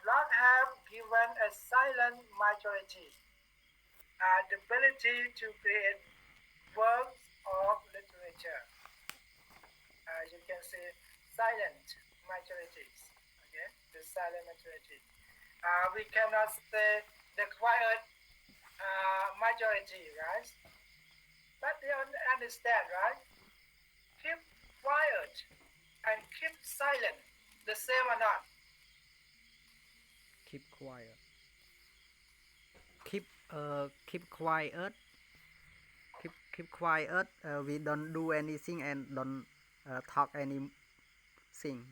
S1: Block have given a silent majority the ability to create works of literature. You can say silent majorities. Okay, the silent majority. We cannot say the quiet majority, right? But they understand, right? Keep quiet and keep silent. The same or not?
S2: Keep quiet. Keep quiet. Keep quiet. We don't do anything and don't talk anything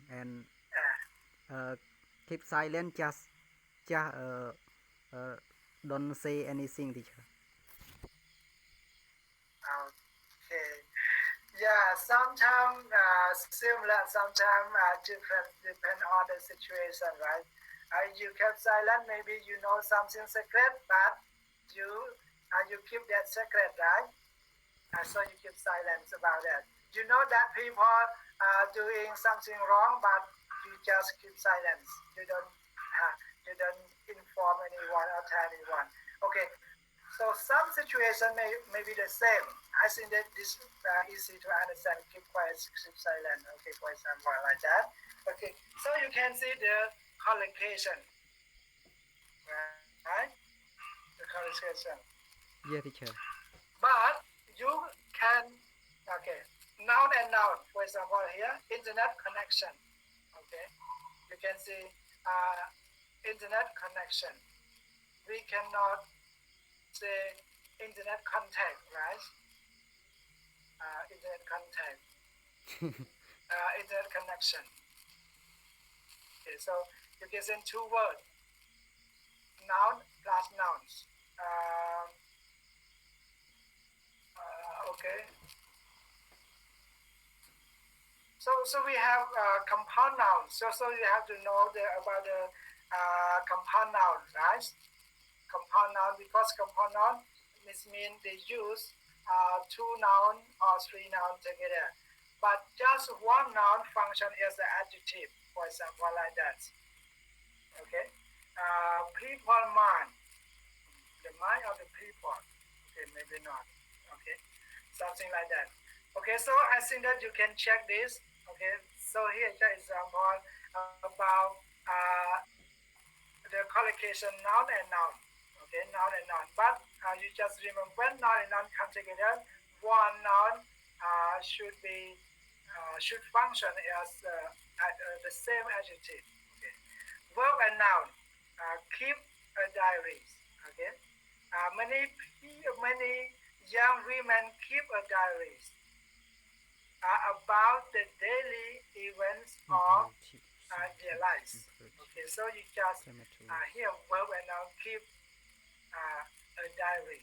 S2: and keep silent. Just don't say anything, teacher.
S1: Okay. Yeah, sometimes similar, sometimes different, depend on the situation, right? You kept silent, maybe you know something secret, but you keep that secret, right? So you keep silence about it. You know that people are doing something wrong, but you just keep silence. You don't inform anyone or tell anyone. Okay. So some situation may be the same. I think that this easy to understand. Keep quiet, keep silent. Okay, for example, like that. Okay. So you can see the collocation, right? The collocation.
S2: Yeah, teacher.
S1: But you can, okay, noun and noun. For example, here, internet connection. Okay, you can see internet connection. We cannot say internet contact, right? Internet contact, internet connection. Okay, so you can send two words, noun plus nouns. Okay. So we have compound nouns. So you have to know about the compound noun, right? Compound noun, because compound noun means they use two noun or three noun together. But just one noun function as an adjective, for example, like that. Okay. People mind. The mind of the people. Okay, maybe not. Okay. Something like that. Okay, so I think that you can check this. Okay, so here is an example about the collocation noun and noun. Okay, noun and noun. But you just remember when noun and noun come together, one noun should function as the same adjective. Okay, verb and noun. Keep a diary. Okay, many young women keep a diary about the daily events of their lives. Okay, so you just here verb and noun keep a diary.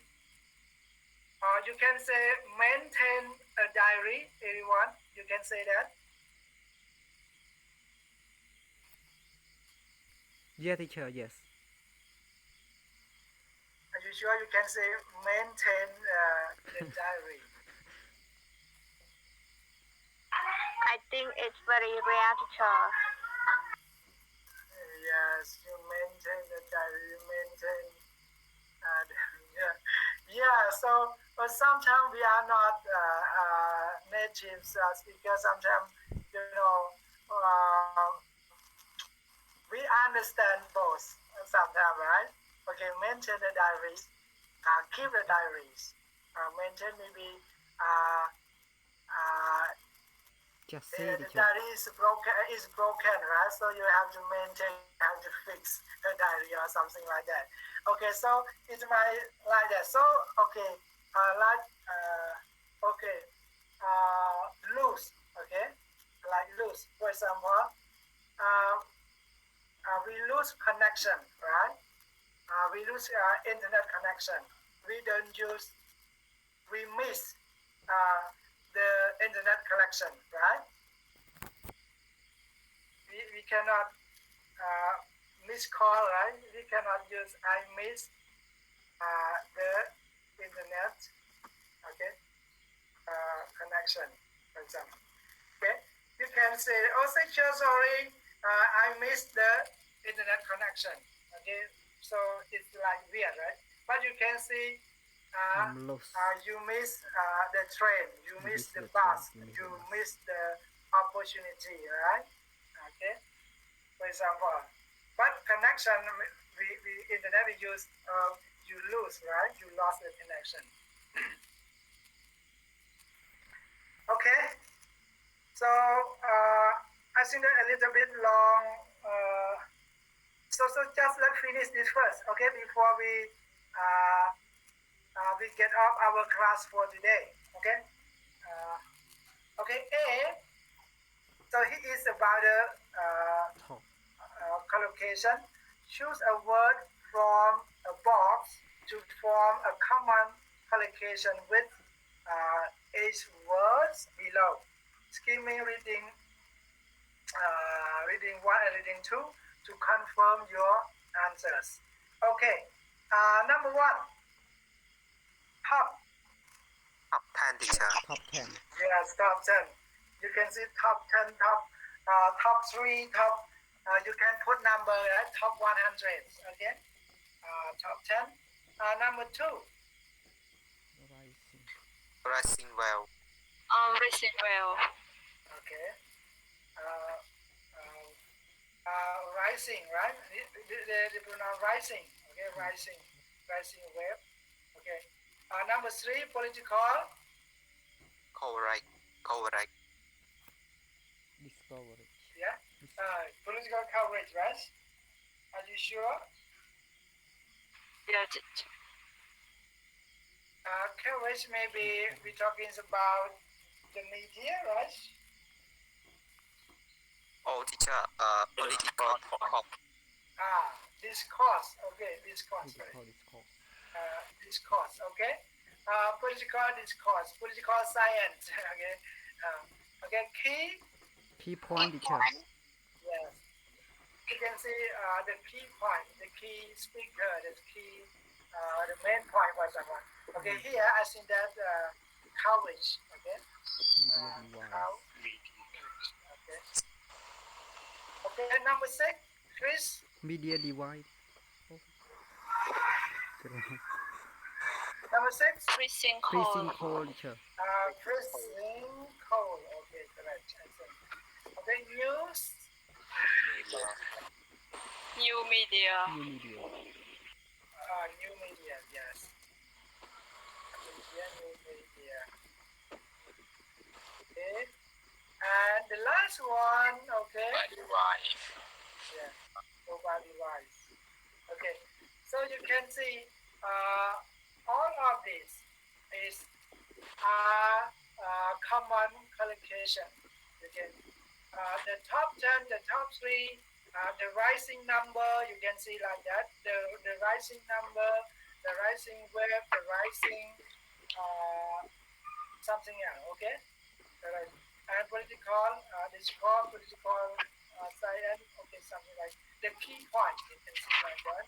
S1: Or you can say maintain a diary. Anyone? You can say that.
S2: Yeah, teacher. Yes.
S1: Are you sure you can say maintain the diary?
S7: I think it's very rare, teacher.
S1: Yes, you maintain the diary. You maintain. Yeah. So, but sometimes we are not native speakers. Sometimes we understand both. Sometimes, right? Okay, maintain the diaries. Keep the diaries. Maintain maybe
S2: Just say,
S1: The
S2: teacher.
S1: diary is broken, right? So you have to maintain, have to fix the diary or something like that. Okay, so it might like that. So okay, lose. Okay, like lose. For example, we lose connection, right? We lose internet connection. We don't use. We miss the internet connection, right? We cannot miss call, right? We cannot use I miss the internet, okay, connection, for example. Okay, you can say, oh, teacher, sorry, I missed the internet connection. Okay, so it's like weird, right? But you can see
S2: I'm lost.
S1: you miss the train, you miss the
S2: the
S1: bus,
S2: train,
S1: you miss the opportunity, right? Okay, for example. But connection, we internet we use, you lose, right? You lost the connection. Okay, so I think that a little bit long. So just let's finish this first, okay? Before we get off our class for today, okay? Okay, A. So he is about the
S2: Top.
S1: collocation. Choose a word from a box to form a common collocation with each words below. Skimming reading, reading 1 and reading 2 to confirm your answers. Okay, number 1, top.
S6: Top 10, teacher.
S2: Top 10.
S1: Yes, top 10. You can see top 10, top 3, top. You can put number, right? Top 100. Okay. Top 10. Number 2.
S2: Rising.
S6: Rising well.
S3: Racing well.
S1: Okay. Rising, right? The pronoun rising. Okay, rising wave. Okay. Number 3, political.
S6: Correct.
S2: Discovery.
S1: Yeah. Political coverage, right? Are you sure?
S3: Yeah,
S1: Coverage, maybe we're talking about the media, right?
S6: Oh, teacher. Political talk.
S1: Discourse. Okay, discourse.
S2: Political discourse.
S1: Discourse. Okay. Political discourse. Political science. Okay. Okay.
S2: Key point, teacher.
S1: Yes. You can see the key point, the key speaker, the key, the main point was someone. Okay. Here I think that coverage. Okay.
S2: Media device.
S1: Okay. Okay. Number 6, Chris.
S2: Media device. Oh.
S1: Number 6.
S3: freezing
S2: Freezing
S3: cold.
S2: cold, teacher.
S1: Freezing cold. Okay, correct. I think. Okay, news.
S3: New media.
S2: New media.
S1: New media. Yes. New media. Okay. And the last one. Okay. Yeah. Mobile device. Okay. So you can see all of this is common collocation. You can the top 10, the top 3, the rising number. You can see like that. The rising number, the rising wave, the rising something else. Okay. And political, this called political science. Okay, something like the key point. You can see like that.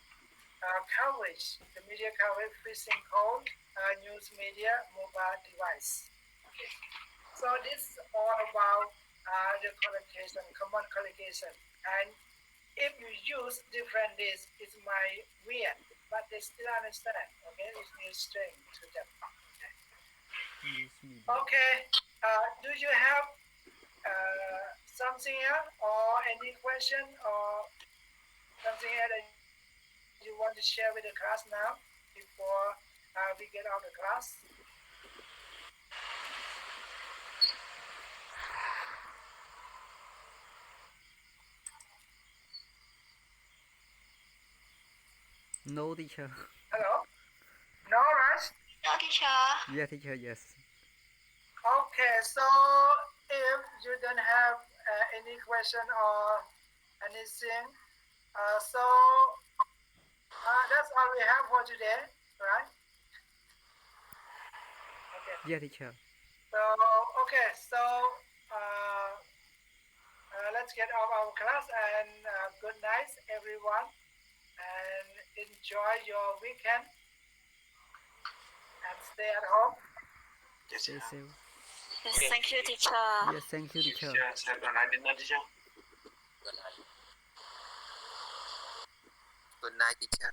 S1: Coverage, the media coverage, freezing cold, news media, mobile device. Okay. So this is all about the collocation, common collocation. And if you use different days, it might weird, but they still understand. Okay, it's new string to them. Okay.
S2: News media.
S1: Okay. Do you have something else or any question or something else that you want to share with the class now before we get out of class?
S2: No, teacher.
S1: Hello? No, right?
S3: No, teacher.
S2: Yeah, teacher. Yes.
S1: Okay, so if you don't have any question or anything, so that's all we have for today, right? Okay.
S2: Yeah, teacher.
S1: So okay, so let's get off our class and good night, everyone, and enjoy your weekend and stay at home.
S2: Stay safe.
S3: Yes, thank you, teacher.
S2: Yes, thank you, teacher.
S5: Yes, have a nice dinner, teacher.
S6: Good night, teacher.